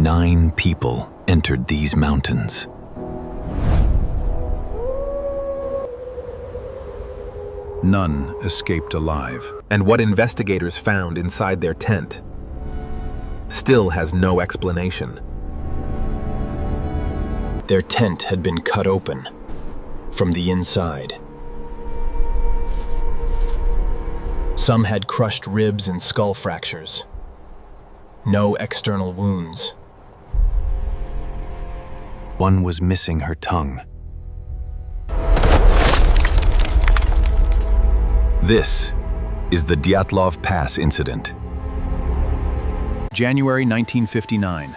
9 people entered these mountains. None escaped alive. And what investigators found inside their tent still has no explanation. Their tent had been cut open from the inside. Some had crushed ribs and skull fractures. No external wounds. One was missing her tongue. This is the Dyatlov Pass Incident. January 1959.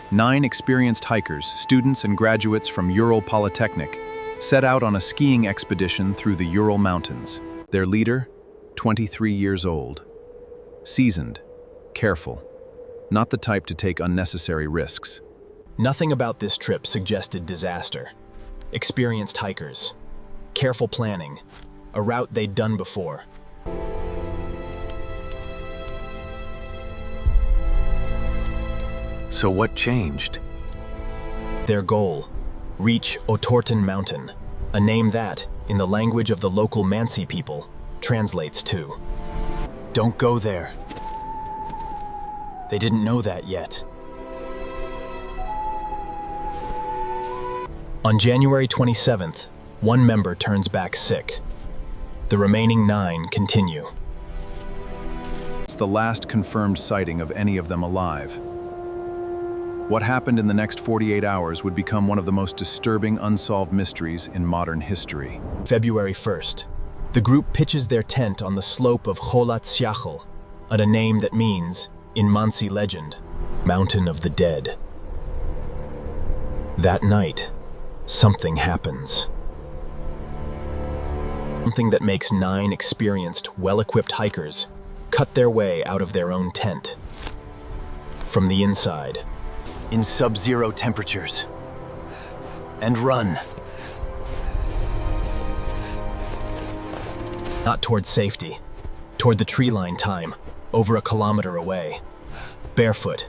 9 experienced hikers, students and graduates from Ural Polytechnic, set out on a skiing expedition through the Ural Mountains. Their leader, 23 years old. Seasoned, careful, not the type to take unnecessary risks. Nothing about this trip suggested disaster. Experienced hikers, careful planning, a route they'd done before. So what changed? Their goal, reach Otorten Mountain, a name that, in the language of the local Mansi people, translates to, "Don't go there." They didn't know that yet. On January 27th, one member turns back sick. The remaining 9 continue. It's the last confirmed sighting of any of them alive. What happened in the next 48 hours would become one of the most disturbing unsolved mysteries in modern history. February 1st, the group pitches their tent on the slope of Cholat Syachel, a name that means, in Mansi legend, Mountain of the Dead. That night, something happens. Something that makes 9 experienced, well-equipped hikers cut their way out of their own tent. From the inside, in sub-zero temperatures, and run. Not toward safety, toward the tree line time, over a kilometer away. Barefoot,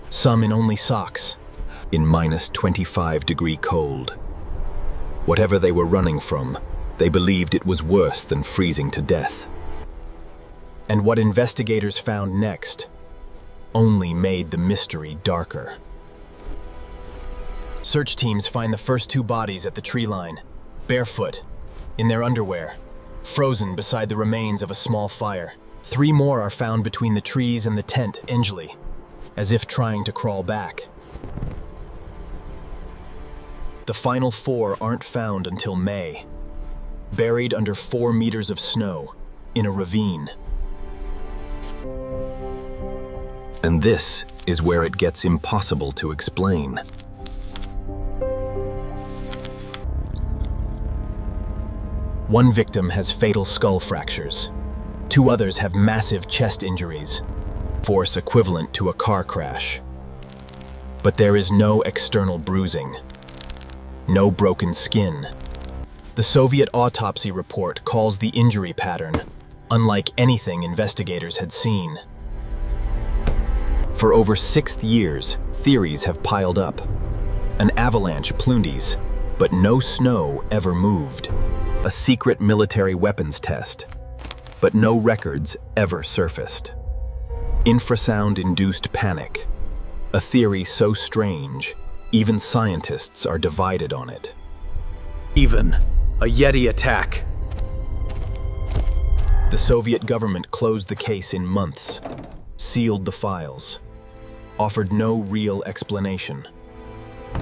some in only socks, In -25-degree cold. Whatever they were running from, they believed it was worse than freezing to death. and what investigators found next only made the mystery darker. Search teams find the first 2 bodies at the tree line, barefoot, in their underwear, frozen beside the remains of a small fire. 3 more are found between the trees and the tent, Enjli, as if trying to crawl back. The final 4 aren't found until May, buried under 4 meters of snow in a ravine. And this is where it gets impossible to explain. One victim has fatal skull fractures. 2 others have massive chest injuries, force equivalent to a car crash. But there is no external bruising, no broken skin. The Soviet autopsy report calls the injury pattern unlike anything investigators had seen. For over 6 years, theories have piled up. An avalanche plundies, but no snow ever moved. A secret military weapons test, but no records ever surfaced. Infrasound-induced panic, a theory so strange, even scientists are divided on it. Even a Yeti attack. The Soviet government closed the case in months, sealed the files, offered no real explanation.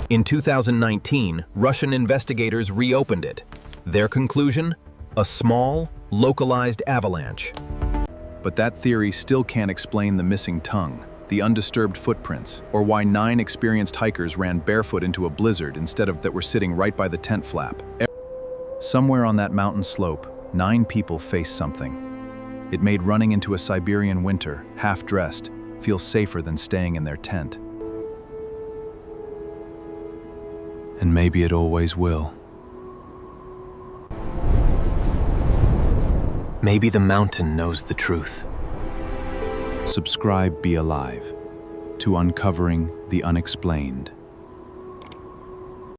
In 2019, Russian investigators reopened it. Their conclusion? A small, localized avalanche. But that theory still can't explain the missing tongue, the undisturbed footprints, or why 9 experienced hikers ran barefoot into a blizzard instead of that were sitting right by the tent flap. Somewhere on that mountain slope, 9 people faced something. It made running into a Siberian winter, half-dressed, feel safer than staying in their tent. And maybe it always will. Maybe the mountain knows the truth. Subscribe, be alive. to uncovering the unexplained.